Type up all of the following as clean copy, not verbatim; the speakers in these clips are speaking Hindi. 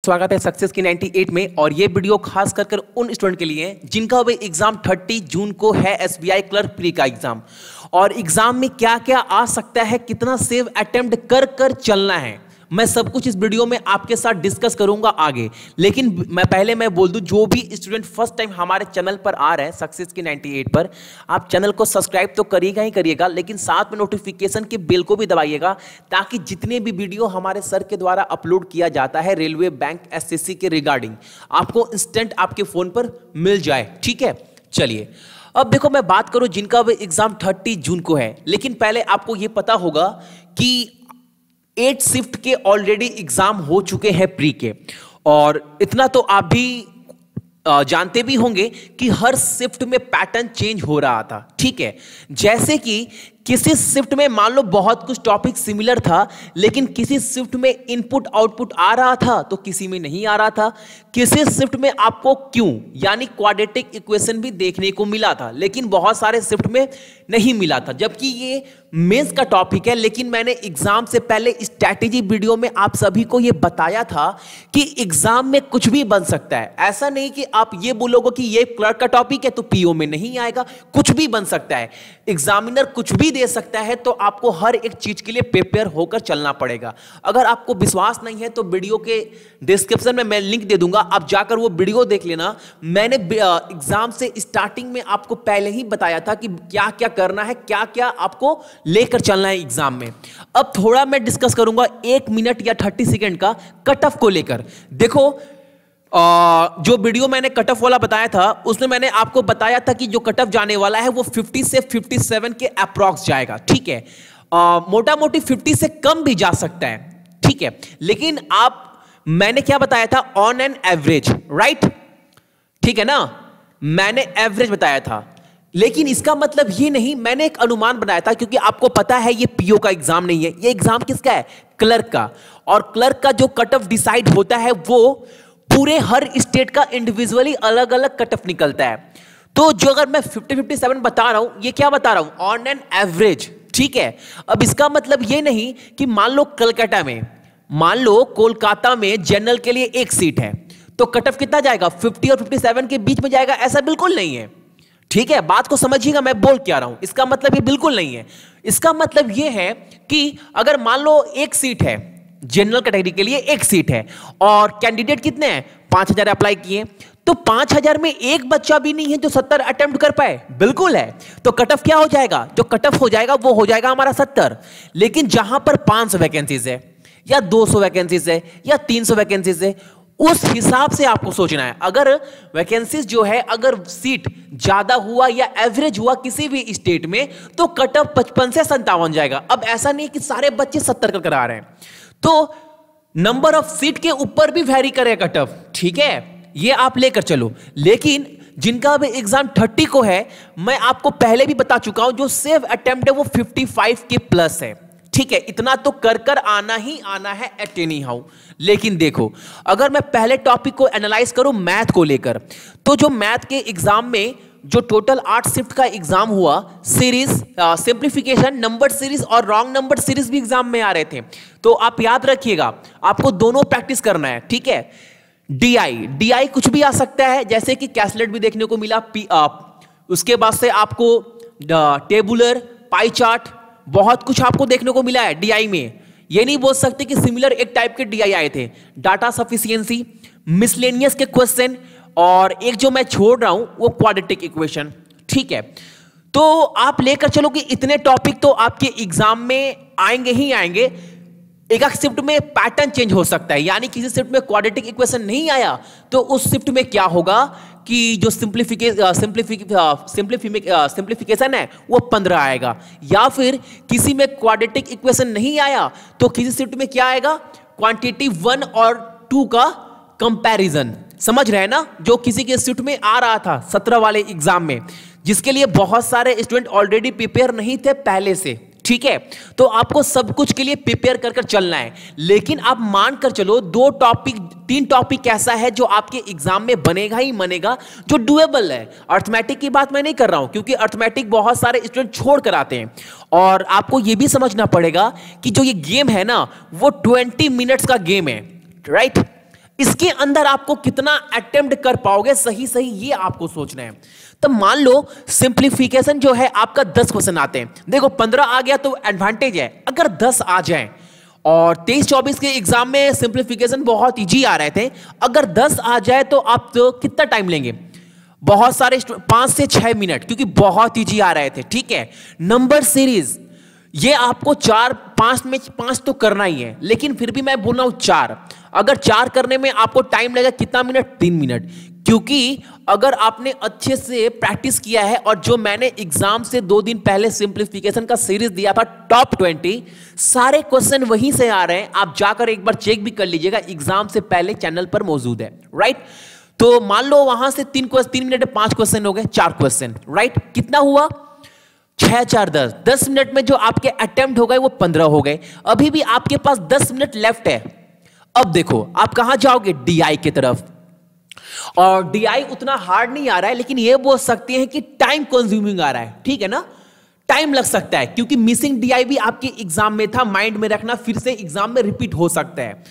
स्वागत है सक्सेस की 98 में। और ये वीडियो खास कर उन स्टूडेंट के लिए है जिनका भी एग्जाम 30 जून को है एसबीआई क्लर्क प्री का एग्जाम। और एग्जाम में क्या क्या आ सकता है, कितना सेव अटेम्प्ट कर चलना है, मैं सब कुछ इस वीडियो में आपके साथ डिस्कस करूंगा आगे। लेकिन मैं बोल दूं, जो भी स्टूडेंट फर्स्ट टाइम हमारे चैनल पर आ रहे हैं सक्सेस की 98 पर, आप चैनल को सब्सक्राइब तो करिएगा ही करिएगा, लेकिन साथ में नोटिफिकेशन के बेल को भी दबाइएगा, ताकि जितने भी वीडियो हमारे सर के द्वारा अपलोड किया जाता है रेलवे, बैंक, एसएससी के रिगार्डिंग, आपको इंस्टेंट आपके फोन पर मिल जाए। ठीक है, चलिए अब देखो, मैं बात करूं जिनका भी एग्जाम 30 जून को है। लेकिन पहले आपको यह पता होगा कि 8 शिफ्ट के ऑलरेडी एग्जाम हो चुके हैं प्री के, और इतना तो आप भी जानते भी होंगे कि हर शिफ्ट में पैटर्न चेंज हो रहा था। ठीक है, जैसे कि किसी शिफ्ट में मान लो बहुत कुछ टॉपिक सिमिलर था, लेकिन किसी शिफ्ट में इनपुट आउटपुट आ रहा था तो किसी में नहीं आ रहा था। किसी शिफ्ट में आपको क्यों यानी क्वाड्रेटिक इक्वेशन भी देखने को मिला था, लेकिन बहुत सारे शिफ्ट में नहीं मिला था। जबकि ये मेंस का टॉपिक है, लेकिन मैंने एग्जाम से पहले स्ट्रैटेजी वीडियो में आप सभी को ये बताया था कि एग्जाम में कुछ भी बन सकता है। ऐसा नहीं कि आप ये बोलोगे कि ये क्लर्क का टॉपिक है तो पीओ में नहीं आएगा, कुछ भी बन सकता है। एग्जामिनर कुछ भी दे सकता है, तो आपको हर एक चीज के लिए प्रिपेयर होकर चलना पड़ेगा। अगर आपको विश्वास नहीं है तो वीडियो के डिस्क्रिप्शन में मैं लिंक दे दूंगा, आप जाकर वो वीडियो देख लेना। मैंने एग्जाम से स्टार्टिंग में आपको पहले ही बताया था कि क्या क्या करना है, क्या क्या आपको लेकर चलना है एग्जाम में। अब थोड़ा मैं डिस्कस करूंगा 1 मिनट या 30 सेकेंड का कट ऑफ को लेकर। देखो, जो वीडियो मैंने कट ऑफ वाला बताया था, उसमें मैंने आपको बताया था कि जो कट ऑफ जाने वाला है वो 50 से 57 के अप्रॉक्स जाएगा। ठीक है, मोटा मोटी 50 से कम भी जा सकता है। ठीक है, लेकिन मैंने क्या बताया था, ऑन एन एवरेज, राइट? ठीक है ना, मैंने एवरेज बताया था। लेकिन इसका मतलब ये नहीं, मैंने एक अनुमान बनाया था, क्योंकि आपको पता है ये पीओ का एग्जाम नहीं है, ये एग्जाम किसका है, क्लर्क का। और क्लर्क का जो कट ऑफ डिसाइड होता है वो पूरे हर स्टेट का इंडिविजुअली अलग अलग कट ऑफ निकलता है। तो जो अगर मैं 50-57 बता रहा हूं, ये क्या बता रहा हूं, ऑन एन एवरेज। ठीक है, अब इसका मतलब ये नहीं कि मान लो कोलकाता में जनरल के लिए 1 सीट है तो कट ऑफ कितना जाएगा, 50 और 57 के बीच में जाएगा, ऐसा बिल्कुल नहीं है। ठीक है, बात को समझिएगा मैं बोल क्या रहा हूं। इसका मतलब ये बिल्कुल नहीं है। इसका मतलब ये है कि अगर मान लो 1 सीट है, जनरल कैटेगरी के लिए 1 सीट है, और कैंडिडेट कितने हैं, 5000 अप्लाई किए, तो 5000 में एक बच्चा भी नहीं है जो 70 अटेम्प्ट कर पाए, बिल्कुल है। तो कट ऑफ क्या हो जाएगा, जो कट ऑफ हो जाएगा वो हो जाएगा हमारा 70। लेकिन जहां पर 500 वैकेंसीज है या 200 वैकेंसीज है या 300 वैकेंसीज है, उस हिसाब से आपको सोचना है। अगर वैकेंसीज जो है, अगर सीट ज्यादा हुआ या एवरेज हुआ किसी भी स्टेट में, तो कट ऑफ 55 से 57 जाएगा। अब ऐसा नहीं कि सारे बच्चे 70 कर आ रहे हैं, तो नंबर ऑफ सीट के ऊपर भी वेरी करेगा कट ऑफ। ठीक है, ये आप लेकर चलो। लेकिन जिनका भी एग्जाम 30 को है, मैं आपको पहले भी बता चुका हूं, जो सेव अटेम्प्ट है वो 55 के प्लस है। ठीक है, इतना तो कर आना ही आना है एट एनी हाउ। लेकिन देखो, अगर मैं पहले टॉपिक को एनालाइज करूं मैथ को लेकर, तो जो मैथ के एग्जाम में जो टोटल 8 शिफ्ट का एग्जाम हुआ, सीरीज, सिंप्लीफिकेशन, नंबर सीरीज और रॉन्ग नंबर सीरीज भी एग्जाम में आ रहे थे। तो आप याद रखिएगा, आपको दोनों प्रैक्टिस करना है। ठीक है, डीआई कुछ भी आ सकता है, जैसे कि कैसलेट भी देखने को मिला, उसके बाद से आपको टेबुलर, पाई चार्ट, बहुत कुछ आपको देखने को मिला है डीआई में। ये नहीं बोल सकते कि सिमिलर एक टाइप के डीआई आए थे, डाटा सफिशिएंसी, मिसलेनियस के क्वेश्चन, और एक जो मैं छोड़ रहा हूं वो क्वाड्रेटिक इक्वेशन। ठीक है, तो आप लेकर चलो कि इतने टॉपिक तो आपके एग्जाम में आएंगे ही आएंगे। एक शिफ्ट में पैटर्न चेंज हो सकता है, यानी किसी शिफ्ट में क्वाड्रेटिक इक्वेशन नहीं आया तो उस शिफ्ट में क्या होगा कि जो सिंप्लीफिकेशन है वो 15 आएगा, या फिर किसी में क्वाड्रेटिक इक्वेशन नहीं आया तो किसी शिफ्ट में क्या आएगा, क्वांटिटी 1 और 2 का कंपैरिजन। समझ रहे हैं ना, जो किसी के शिफ्ट में आ रहा था 17 वाले एग्जाम में, जिसके लिए बहुत सारे स्टूडेंट ऑलरेडी प्रिपेयर नहीं थे पहले से। ठीक है, तो आपको सब कुछ के लिए प्रिपेयर कर चलना है। लेकिन आप मानकर चलो 3 टॉपिक ऐसा है जो आपके एग्जाम में बनेगा ही बनेगा, जो डुएबल है। अर्थमेटिक की बात मैं नहीं कर रहा हूं, क्योंकि अर्थमेटिक बहुत सारे स्टूडेंट छोड़ कर आते हैं। और आपको यह भी समझना पड़ेगा कि जो ये गेम है ना, वो 20 मिनट्स का गेम है, राइट? इसके अंदर आपको कितना अटेम्प्ट कर पाओगे सही सही, ये आपको सोचना है। तो मान लो सिंप्लीफिकेशन जो है आपका 10 क्वेश्चन आते हैं, देखो 15 आ गया तो एडवांटेज है, अगर 10 आ जाए, और 23-24 के एग्जाम में सिंप्लीफिकेशन बहुत इजी आ रहे थे, अगर 10 आ जाए तो आप तो कितना टाइम लेंगे, बहुत सारे 5 से 6 मिनट, क्योंकि बहुत इजी आ रहे थे। ठीक है, नंबर सीरीज ये आपको 4-5 में 5 तो करना ही है, लेकिन फिर भी मैं बोल रहा हूं 4, अगर 4 करने में आपको टाइम लगेगा कितना मिनट, 3 मिनट, क्योंकि अगर आपने अच्छे से प्रैक्टिस किया है, और जो मैंने एग्जाम से 2 दिन पहले सिंप्लीफिकेशन का सीरीज दिया था टॉप 20, सारे क्वेश्चन वहीं से आ रहे हैं, आप जाकर एक बार चेक भी कर लीजिएगा, एग्जाम से पहले चैनल पर मौजूद है। राइट, तो मान लो वहां से 3 मिनट में 5 क्वेश्चन हो गए, 4 क्वेश्चन। राइट, कितना हुआ, 6 4 10, 10 मिनट में जो आपके अटेम्प्ट हो गए वो 15 हो गए, अभी भी आपके पास 10 मिनट लेफ्ट है। अब देखो आप कहां जाओगे, डीआई की तरफ, और डीआई उतना हार्ड नहीं आ रहा है, लेकिन ये बोल सकते हैं कि टाइम कंज्यूमिंग आ रहा है। ठीक है ना, टाइम लग सकता है, क्योंकि मिसिंग डीआई भी आपके एग्जाम में था, माइंड में रखना, फिर से एग्जाम में रिपीट हो सकता है।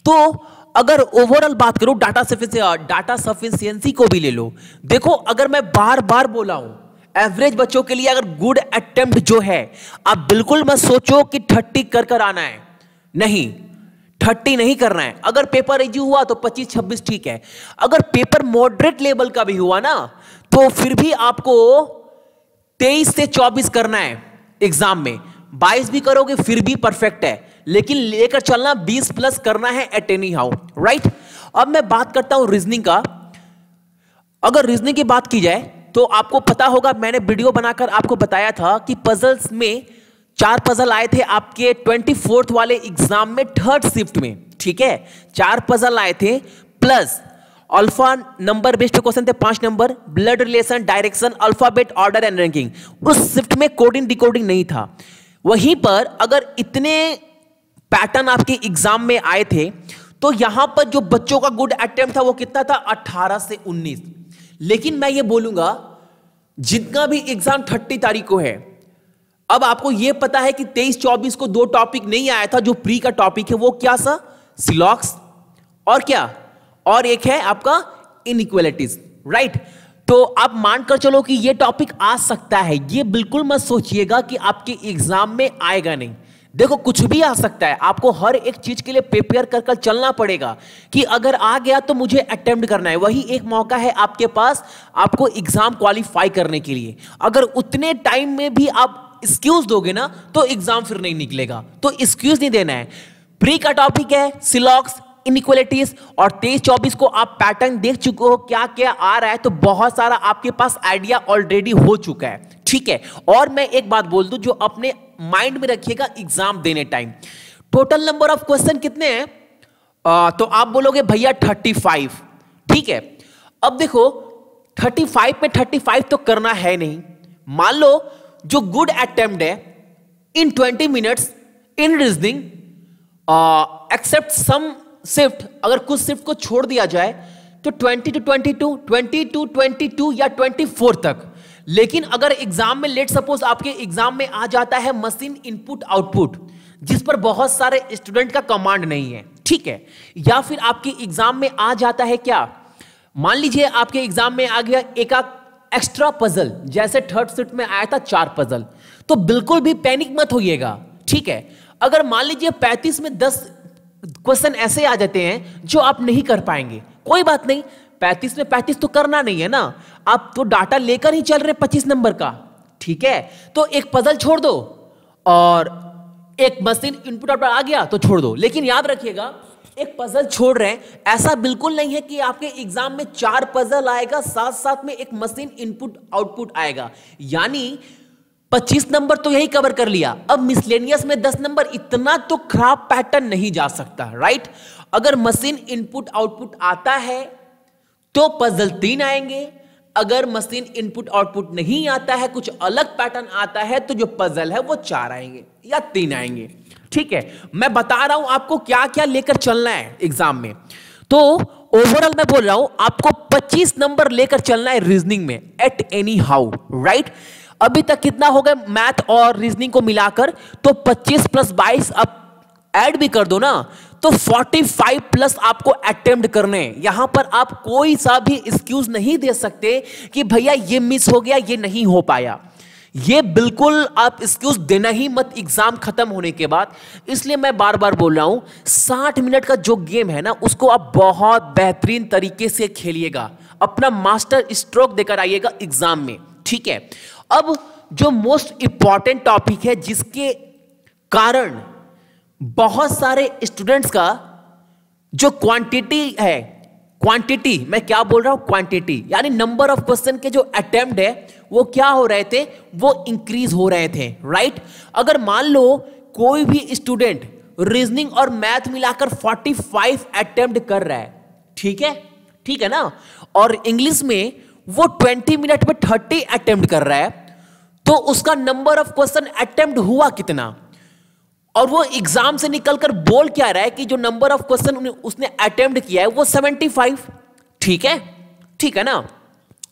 तो अगर ओवरऑल बात करूं डाटा सफिशिएंसी को भी ले लो, देखो अगर मैं बार बार बोला हूं, एवरेज बच्चों के लिए अगर गुड अटेम्प्ट जो है, आप बिल्कुल मत सोचो कि 30 कर आना है, नहीं 30 नहीं करना है। अगर पेपर इजी हुआ तो 25-26 ठीक है, अगर पेपर मॉडरेट लेवल का भी हुआ ना, तो फिर भी आपको 23 से 24 करना है एग्जाम में, 22 भी करोगे फिर भी परफेक्ट है, लेकिन लेकर चलना 20 प्लस करना है एट एनी हाउ। राइट, अब मैं बात करता हूं रीजनिंग का। अगर रीजनिंग की बात की जाए तो आपको पता होगा, मैंने वीडियो बनाकर आपको बताया था कि पजल्स में 4 पजल आए थे आपके 24th वाले एग्जाम में 3rd शिफ्ट में। ठीक है, 4 पजल आए थे, plus alpha number based question थे 5 number, blood relation, direction, alphabet, order and ranking. उस शिफ्ट में कोडिंग डिकोडिंग नहीं था। वहीं पर अगर इतने पैटर्न आपके एग्जाम में आए थे, तो यहां पर जो बच्चों का गुड अटेम्प्ट था वो कितना था, 18 से 19। लेकिन मैं ये बोलूंगा जितना भी एग्जाम 30 तारीख को है, अब आपको यह पता है कि 23-24 को 2 टॉपिक नहीं आया था, जो प्री का टॉपिक है वो क्या सा, सिलॉक्स, और क्या, और एक है आपका इनइक्वालिटीज। राइट, तो आप मानकर चलो कि ये टॉपिक आ सकता है, ये बिल्कुल मत सोचिएगा कि आपके एग्जाम में आएगा नहीं। देखो कुछ भी आ सकता है, आपको हर एक चीज के लिए प्रिपेयर कर चलना पड़ेगा कि अगर आ गया तो मुझे अटेम्प्ट करना है, वही एक मौका है आपके पास आपको एग्जाम क्वालिफाई करने के लिए। अगर उतने टाइम में भी आप एक्सक्यूज दोगे ना तो एग्जाम फिर नहीं निकलेगा, तो एक्सक्यूज नहीं देना है। प्री का टॉपिक है सिलॉक्स, इनइक्वालिटीज, और 23-24 को आप पैटर्न देख चुके हो क्या क्या आ रहा है, तो बहुत सारा आपके पास आइडिया ऑलरेडी हो चुका है। ठीक है, और मैं एक बात बोल दूं जो अपने माइंड में रखिएगा एग्जाम देने time, total number of question कितने हैं, तो आप बोलोगे भैया 35। ठीक है, अब देखो 35 में 35 तो करना है नहीं। मान लो जो गुड अटेम्प्ट है in 20 minutes in reasoning, except some shift, अगर कुछ शिफ्ट को छोड़ दिया जाए तो 20 to 22, 20 to 22 या 24 तक। लेकिन अगर एग्जाम में लेट सपोज आपके एग्जाम में आ जाता है मशीन इनपुट आउटपुट, जिस पर बहुत सारे स्टूडेंट का कमांड नहीं है, ठीक है, या फिर आपके एग्जाम में आ जाता है क्या, मान लीजिए आपके एग्जाम में आ गया एक एक्स्ट्रा पजल, जैसे 3rd शिफ्ट में आया था 4 पजल, तो बिल्कुल भी पैनिक मत होइएगा। ठीक है, अगर मान लीजिए 35 में 10 क्वेश्चन ऐसे आ जाते हैं जो आप नहीं कर पाएंगे, कोई बात नहीं, 35 में 35 तो करना नहीं है ना, आप तो डाटा लेकर ही चल रहे 25 नंबर का। ठीक है, तो एक पजल छोड़ दो और एक मशीन इनपुट आउटपुट आ गया तो छोड़ दो। लेकिन याद रखिएगा एक पजल छोड़ रहे हैं, ऐसा बिल्कुल नहीं है कि आपके एग्जाम में 4 पजल आएगा साथ साथ में एक मशीन इनपुट आउटपुट आएगा, यानी 25 नंबर तो यही कवर कर लिया। अब मिसलेनियस में 10 नंबर, इतना तो खराब पैटर्न नहीं जा सकता। राइट, अगर मशीन इनपुट आउटपुट आता है तो पजल 3 आएंगे, अगर मशीन इनपुट आउटपुट नहीं आता है, कुछ अलग पैटर्न आता है, तो जो पजल है वो 4 आएंगे या 3 आएंगे। ठीक है, मैं बता रहा हूं आपको क्या क्या लेकर चलना है एग्जाम में। तो ओवरऑल मैं बोल रहा हूं आपको 25 नंबर लेकर चलना है रीजनिंग में एट एनी हाउ। राइट, अभी तक कितना हो गया मैथ और रीजनिंग को मिलाकर, तो 25 + 22 अब ऐड भी कर दो ना तो 45 प्लस आपको अटेम्प्ट करने हैं। यहां पर आप कोई सा भी एक्सक्यूज नहीं दे सकते कि भैया ये मिस हो गया, ये नहीं हो पाया। ये बिल्कुल आप एक्सक्यूज देना ही मत एग्जाम खत्म होने के बाद। इसलिए मैं बार बार बोल रहा हूं 60 मिनट का जो गेम है ना, उसको आप बहुत बेहतरीन तरीके से खेलिएगा, अपना मास्टर स्ट्रोक देकर आइएगा एग्जाम में, ठीक है। अब जो मोस्ट इंपॉर्टेंट टॉपिक है, जिसके कारण बहुत सारे स्टूडेंट्स का जो क्वांटिटी है, क्वांटिटी मैं क्या बोल रहा हूं, क्वांटिटी यानी नंबर ऑफ क्वेश्चन के जो अटेम्प्ट है वो क्या हो रहे थे, वो इंक्रीज हो रहे थे, राइट। अगर मान लो कोई भी स्टूडेंट रीजनिंग और मैथ मिलाकर 45 अटेम्प्ट कर रहा है, ठीक है ना, और इंग्लिश में वो 20 मिनट में 30 अटेम्प्ट कर रहा है, तो उसका नंबर ऑफ क्वेश्चन अटेम्प्ट हुआ कितना। और वो एग्जाम से निकलकर बोल क्या रहा है कि जो नंबर ऑफ क्वेश्चन उसने अटेम्प्ट किया है वो 75, ठीक है ना,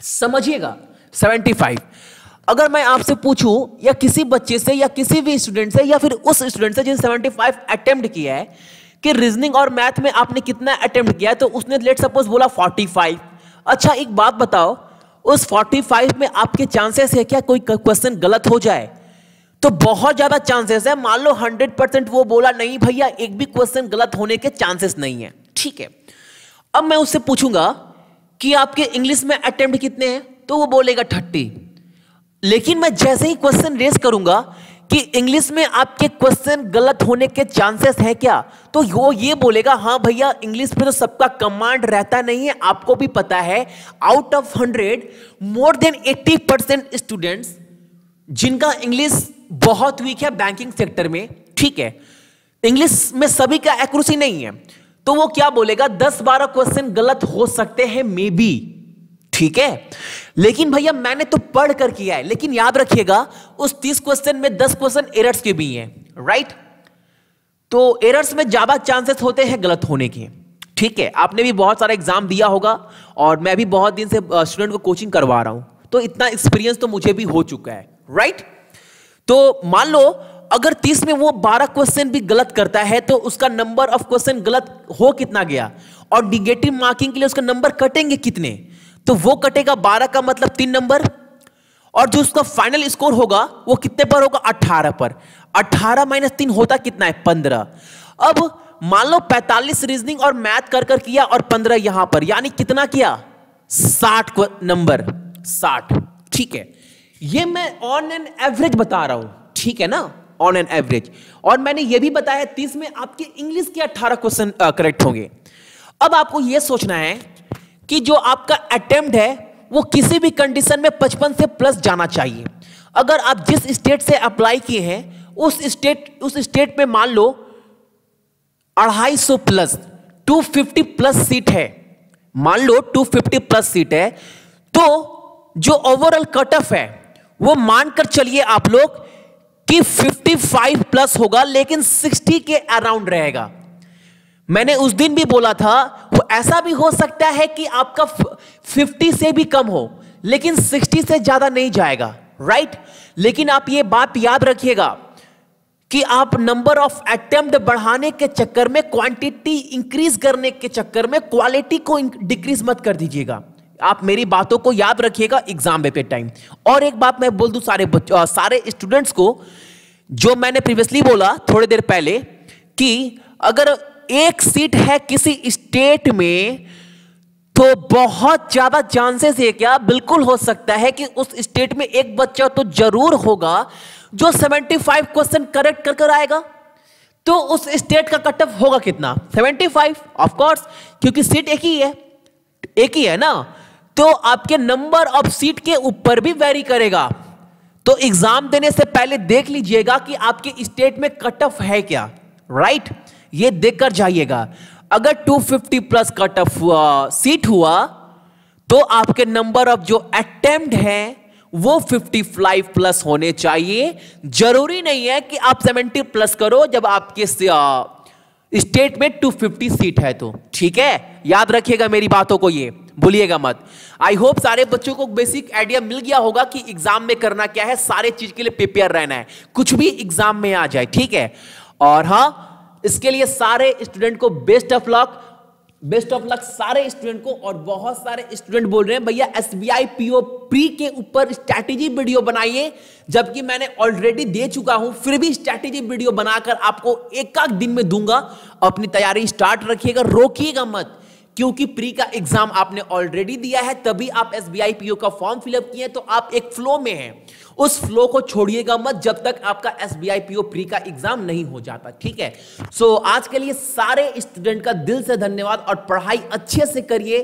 समझिएगा 75। अगर मैं आपसे पूछूं या किसी बच्चे से या किसी भी स्टूडेंट से या फिर उस स्टूडेंट से जिसने 75 अटेम्प्ट किया है कि रीजनिंग और मैथ में आपने कितना अटेम्प्ट किया है, तो उसने लेट सपोज बोला 45। अच्छा एक बात बताओ, उस 45 में आपके चांसेस है क्या कोई क्वेश्चन गलत हो जाए? तो बहुत ज्यादा चांसेस है। मान लो 100% वो बोला नहीं भैया एक भी क्वेश्चन गलत होने के चांसेस नहीं है, ठीक है। अब मैं उससे पूछूंगा कि आपके इंग्लिश में अटेम्प्ट कितने हैं, तो वो बोलेगा 30। लेकिन मैं जैसे ही क्वेश्चन रेस करूंगा कि इंग्लिश में आपके क्वेश्चन गलत होने के चांसेस है क्या, तो वो ये बोलेगा हाँ भैया इंग्लिश में तो सबका कमांड रहता नहीं है, आपको भी पता है out of 100 more than 80% students जिनका इंग्लिश बहुत वीक है बैंकिंग सेक्टर में, ठीक है, इंग्लिश में सभी का एक्यूरेसी नहीं है, तो वो क्या बोलेगा 10-12 क्वेश्चन गलत हो सकते हैं मे बी, ठीक है। लेकिन भैया मैंने तो पढ़ कर किया है, लेकिन याद रखिएगा उस 30 क्वेश्चन में 10 क्वेश्चन एरर्स के भी हैं, राइट। तो एरर्स में ज्यादा चांसेस होते हैं गलत होने के, ठीक है। आपने भी बहुत सारा एग्जाम दिया होगा और मैं भी बहुत दिन से स्टूडेंट को कोचिंग करवा रहा हूं, तो इतना एक्सपीरियंस तो मुझे भी हो चुका है, राइट। तो मान लो अगर 30 में वो 12 क्वेश्चन भी गलत करता है तो उसका नंबर ऑफ क्वेश्चन गलत हो कितना गया, और निगेटिव मार्किंग के लिए उसका नंबर कटेंगे कितने, तो वो कटेगा 12 का मतलब 3 नंबर, और जो उसका फाइनल स्कोर होगा वो कितने पर होगा 18 पर। 18 - 3 होता कितना है 15। अब मान लो 45 रीजनिंग और मैथ कर किया और 15 यहां पर, यानी कितना किया 60 नंबर, 60, ठीक है। ये मैं ऑन एन एवरेज बता रहा हूं, ठीक है ना, ऑन एन एवरेज। और मैंने ये भी बताया 30 में आपके इंग्लिश के 18 क्वेश्चन करेक्ट होंगे। अब आपको यह सोचना है कि जो आपका अटेम्प्ट है वो किसी भी कंडीशन में 55 से प्लस जाना चाहिए। अगर आप जिस स्टेट से अप्लाई किए हैं उस स्टेट में मान लो 250 प्लस 250 प्लस सीट है, मान लो 250 प्लस सीट है, तो जो ओवरऑल कट ऑफ है वो मानकर चलिए आप लोग कि 55 प्लस होगा, लेकिन 60 के अराउंड रहेगा। मैंने उस दिन भी बोला था वो ऐसा भी हो सकता है कि आपका 50 से भी कम हो, लेकिन 60 से ज्यादा नहीं जाएगा, राइट। लेकिन आप ये बात याद रखिएगा कि आप नंबर ऑफ अटेम्प्ट बढ़ाने के चक्कर में, क्वांटिटी इंक्रीज करने के चक्कर में क्वालिटी को डिक्रीज मत कर दीजिएगा। आप मेरी बातों को याद रखिएगा एग्जाम पे टाइम। और एक बात मैं बोल दूं सारे स्टूडेंट्स को, जो मैंने प्रीवियसली बोला थोड़ी देर पहले कि अगर एक सीट है किसी स्टेट में तो बहुत ज्यादा चांसेस है, क्या बिल्कुल हो सकता है कि उस स्टेट में एक बच्चा तो जरूर होगा जो 75 क्वेश्चन करेक्ट कर आएगा। तो उस स्टेट का कट ऑफ होगा कितना 75, ऑफ कोर्स, क्योंकि सीट एक ही है ना, तो आपके नंबर ऑफ सीट के ऊपर भी वेरी करेगा। तो एग्जाम देने से पहले देख लीजिएगा कि आपके स्टेट में कट ऑफ है क्या, राइट। ये देखकर जाइएगा। अगर 250 प्लस कट ऑफ सीट हुआ तो आपके नंबर ऑफ जो अटेम्प्ट है वो 55 प्लस होने चाहिए। जरूरी नहीं है कि आप 70 प्लस करो जब आपके स्टेट में 250 सीट है तो, ठीक है। याद रखिएगा मेरी बातों को, ये भूलिएगा मत। आई होप सारे बच्चों को बेसिक आइडिया मिल गया होगा कि एग्जाम में करना क्या है, सारे चीज के लिए प्रिपेयर रहना है, कुछ भी एग्जाम में आ जाए, ठीक है। और हाँ, इसके लिए सारे स्टूडेंट को best of luck, best of luck सारे स्टूडेंट को। और बहुत सारे स्टूडेंट बोल रहे हैं भैया एसबीआई पीओ प्री के ऊपर स्ट्रैटेजी वीडियो बनाइए, जबकि मैंने ऑलरेडी दे चुका हूं, फिर भी स्ट्रैटेजी वीडियो बनाकर आपको एक दिन में दूंगा। अपनी तैयारी स्टार्ट रखिएगा, रोकिएगा मत, क्योंकि प्री का एग्जाम आपने ऑलरेडी दिया है, तभी आप एसबीआई पीओ का फॉर्म फिलअप किए, तो आप एक फ्लो में हैं। उस फ्लो को छोड़िएगा मत जब तक आपका एसबीआई पीओ प्री का एग्जाम नहीं हो जाता, ठीक है। सो आज के लिए सारे स्टूडेंट का दिल से धन्यवाद और पढ़ाई अच्छे से करिए।